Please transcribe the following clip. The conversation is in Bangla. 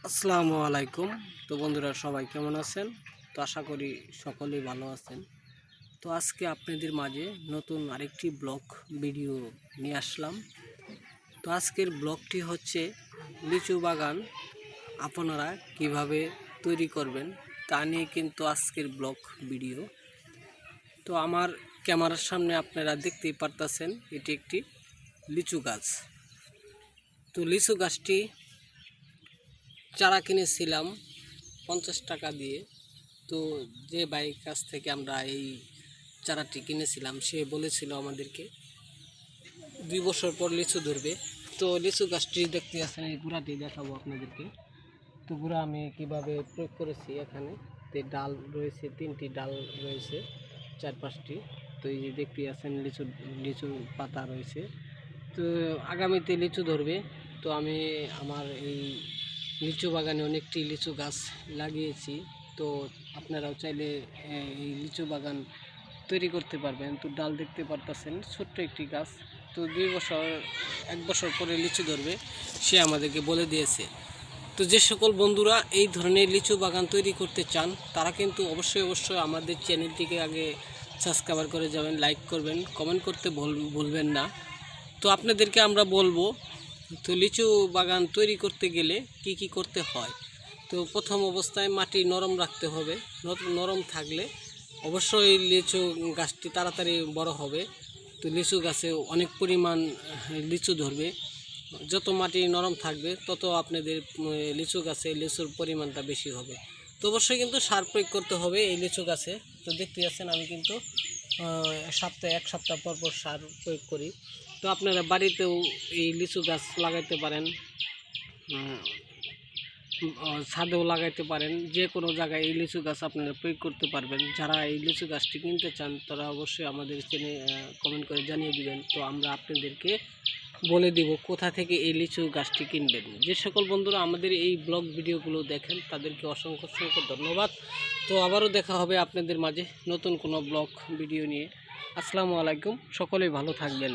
আসসালামু আলাইকুম। তো বন্ধুরা সবাই কেমন আছেন? তো আশা করি সকলেই ভালো আছেন। তো আজকে আপনাদের মাঝে নতুন আরেকটি ব্লগ ভিডিও নিয়ে আসলাম। তো আজকের ব্লগটি হচ্ছে লিচু বাগান আপনারা কিভাবে তৈরি করবেন তা নিয়ে কিন্তু আজকের ব্লগ ভিডিও। তো আমার ক্যামেরার সামনে আপনারা দেখতেই পারতেছেন এটি একটি লিচু গাছ। তো লিচু গাছটি চারা কিনেছিলাম 50 টাকা দিয়ে। তো যে ভাইয়ের কাছ থেকে আমরা এই চারাটি কিনেছিলাম সে বলেছিল আমাদেরকে 2 বছর পর লিচু ধরবে। তো লিচু গাছটি দেখতে আসেন, এই গুঁড়াটি দেখাবো আপনাদেরকে। তো গুঁড়া আমি কিভাবে প্রয়োগ করেছি, এখানে ডাল রয়েছে, 3টি ডাল রয়েছে, 4-5টি। তো এই যে দেখতে আসেন লিচু পাতা রয়েছে। তো আগামীতে লিচু ধরবে। তো আমি আমার এই লিচু বাগানে অনেকটি লিচু গাছ লাগিয়েছি। তো আপনারাও চাইলে এই লিচু বাগান তৈরি করতে পারবেন। তো ডাল দেখতে পারতেছেন, ছোট্ট একটি গাছ। তো 1 বছর পরে লিচু ধরবে সে আমাদেরকে বলে দিয়েছে। তো যে সকল বন্ধুরা এই ধরনের লিচু বাগান তৈরি করতে চান তারা কিন্তু অবশ্যই আমাদের চ্যানেলটিকে আগে সাবস্ক্রাইব করে যাবেন, লাইক করবেন, কমেন্ট করতে ভুলবেন না। তো আপনাদেরকে আমরা বলবো, তো লিচু বাগান তৈরি করতে গেলে কি করতে হয়। তো প্রথম অবস্থায় মাটি নরম রাখতে হবে। নরম থাকলে অবশ্যই লিচু গাছটি তাড়াতাড়ি বড় হবে। তো লিচু গাছে অনেক পরিমাণ লিচু ধরবে। যত মাটি নরম থাকবে তত আপনাদের লিচু গাছে লিচুর পরিমাণটা বেশি হবে। তো অবশ্যই কিন্তু সার প্রয়োগ করতে হবে এই লিচু গাছে। তো দেখতে পাচ্ছেন আমি কিন্তু এক সপ্তাহ পর সার প্রয়োগ করি। তো আপনারা বাড়িতেও এই লিচু গাছ লাগাইতে পারেন, ছাদেও লাগাইতে পারেন, যে কোনো জায়গায় এই লিচু গাছ আপনারা প্রয়োগ করতে পারবেন। যারা এই লিচু গাছটি কিনতে চান তারা অবশ্যই আমাদের কমেন্ট করে জানিয়ে দিবেন। তো আমরা আপনাদেরকে বলে দিব কোথা থেকে এই লিচু গাছটি কিনবেন। যে সকল বন্ধুরা আমাদের এই ব্লগ ভিডিওগুলো দেখেন তাদেরকে অসংখ্য ধন্যবাদ। তো আবারও দেখা হবে আপনাদের মাঝে নতুন কোনো ব্লগ ভিডিও নিয়ে। আসসালামু আলাইকুম, সকলেই ভালো থাকবেন।